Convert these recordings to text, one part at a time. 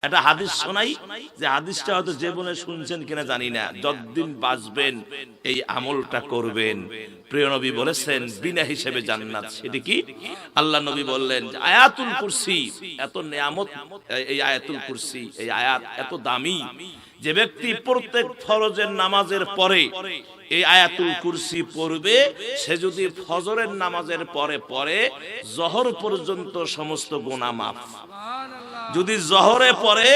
একটা হাদিস শোনাই, যে হাদিসটা হয়তো জীবনে শুনছেন কিনা জানি না, যতদিন বাঁচবেন এই আমলটা করবেন। প্রিয় নবী বলেছেন বিনা হিসেবে জান্নাত। সেটা কি? আল্লাহ নবী বললেন আয়াতুল কুরসি, এত নিয়ামত এই আয়াতুল কুরসি, এই আয়াত এত দামি, যে ব্যক্তি প্রত্যেক ফরজের নামাজের পরে এই আয়াতুল কুরসি পড়বে, সে যদি ফজরের নামাজের পরে পড়ে জোহর পর্যন্ত সমস্ত গুনাহ মাফ। যদি জোহরে পড়ে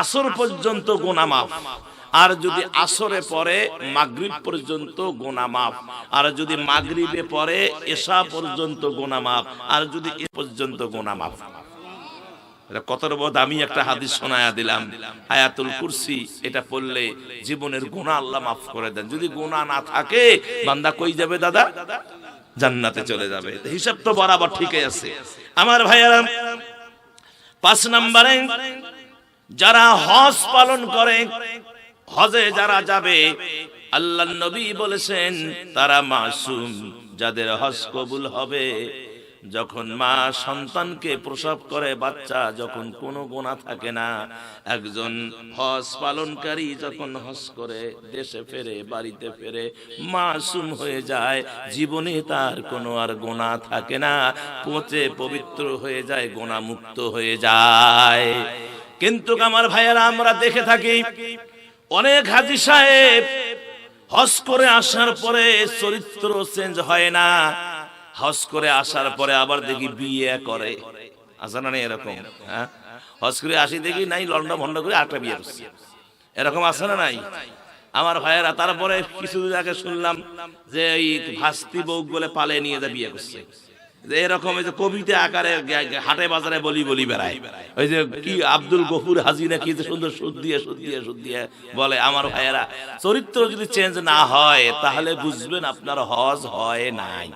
আসর পর্যন্ত গুনাহ মাফ, আর যদি আসরে পড়ে মাগরিব পর্যন্ত গুনাহ মাফ, আর যদি মাগরিবে পড়ে এশা পর্যন্ত গুনাহ মাফ, আর যদি এ পর্যন্ত গুনাহ মাফ। এটা কত বড় দামি একটা হাদিস শোনায়া দিলাম। আয়াতুল কুরসি এটা পড়লে জীবনের গুনাহ আল্লাহ মাফ করে দেন। যদি গুনাহ না থাকে বান্দা কই যাবে দাদা? জান্নাতে চলে যাবে। হিসাব তো বরাবর ঠিকই আছে আমার ভাইয়েরা। 5 নম্বরে যারা হজ পালন করে, হজে যারা যাবে, আল্লাহর নবী বলেছেন তারা মাসুম, যাদের হজ কবুল হবে। যখন মা সন্তানকে প্রসব করে, বাচ্চা যখন কোনো গুনাহ থাকে না, একজন হজ পালনকারী যখন হজ করে দেশে ফেরে, বাড়িতে ফেরে, মাসুম হয়ে যায়, জীবনে তার কোনো আর গুনাহ থাকে না, পচে পবিত্র হয়ে যায়, গুনাহ মুক্ত হয়ে যায়। কিন্তু আমার ভাইয়েরা, আমরা দেখে থাকি অনেক হাজী সাহেব হজ করে আসার পরে চরিত্র চেঞ্জ হয় না, হজ করে আসার পরে আবার দেখি বিয়ে করে। আছে না এরকম? হ্যাঁ, হজ করে আসি দেখি নাই লন্ডা ভন্ড করে আরেকটা বিয়ে করছে, এরকম আছে না নাই আমার ভাইয়েরা? তারপরে কিছুদিন আগে শুনলাম যে এই ভাস্তি বউ বলে পালে নিয়ে যা বিয়ে করছে। এরকম এই যে কবিতা আকারে হাটে বাজারে বলি বলি বেড়ায়, ওই যে কি আব্দুল গফুর হাজি না কি সুন্দর সুদ দিয়ে বলে। আমার ভাইয়েরা, চরিত্র যদি চেঞ্জ না হয় তাহলে বুঝবেন আপনার হজ হয় নাই।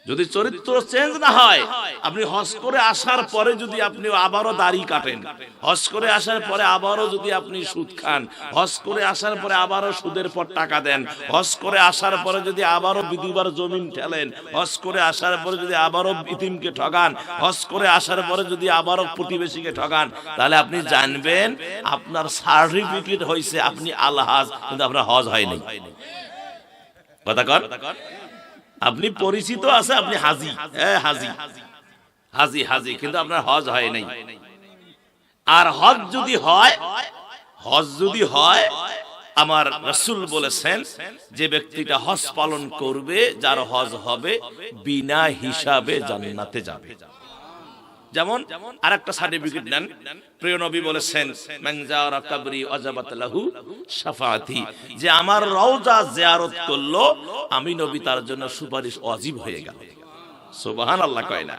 যদি চরিত্র চেঞ্জ না হয়, আপনি হজ করে আসার পরে যদি আপনি আবারও দাড়ি কাটেন, হজ করে আসার পরে আবারও যদি আপনি সুদ খান, হজ করে আসার পরে আবারও সুদের পর টাকা দেন, হজ করে আসার পরে যদি আবারও বিধবার জমিন ঠেলেন, হজ করে আসার পরে যদি আবারও ইতিমকে ঠগান, হজ করে আসার পরে যদি আবারও প্রতিবেশীকে ঠগান, তাহলে আপনি জানবেন আপনার সার্টিফিকেট হয়েছে আপনি আলহাজ, কিন্তু আপনার হজ হয়নি। কথা কর, আপনি পরিচিত আছে আপনি হাজি, হাজি হাজি হাজি, কিন্তু আপনার হজ হয় নাই। আর হজ যদি হয়, আমার রাসূল বলেছেন যে ব্যক্তিটা হজ পালন করবে, যার হজ হবে, বিনা হিসাবে জান্নাতে যাবে। যেমন আরেকটা সার্টিফিকেট নেন, প্রিয় নবী বলেছেন মান যারা কবরি ওয়াজাবাত লাহু শাফাআতি, যে আমার রওজা জিয়ারত করলো, আমি নবী তার জন্য সুপারিশ ওয়াজিব হয়ে গেল। সুবহানাল্লাহ কয় না?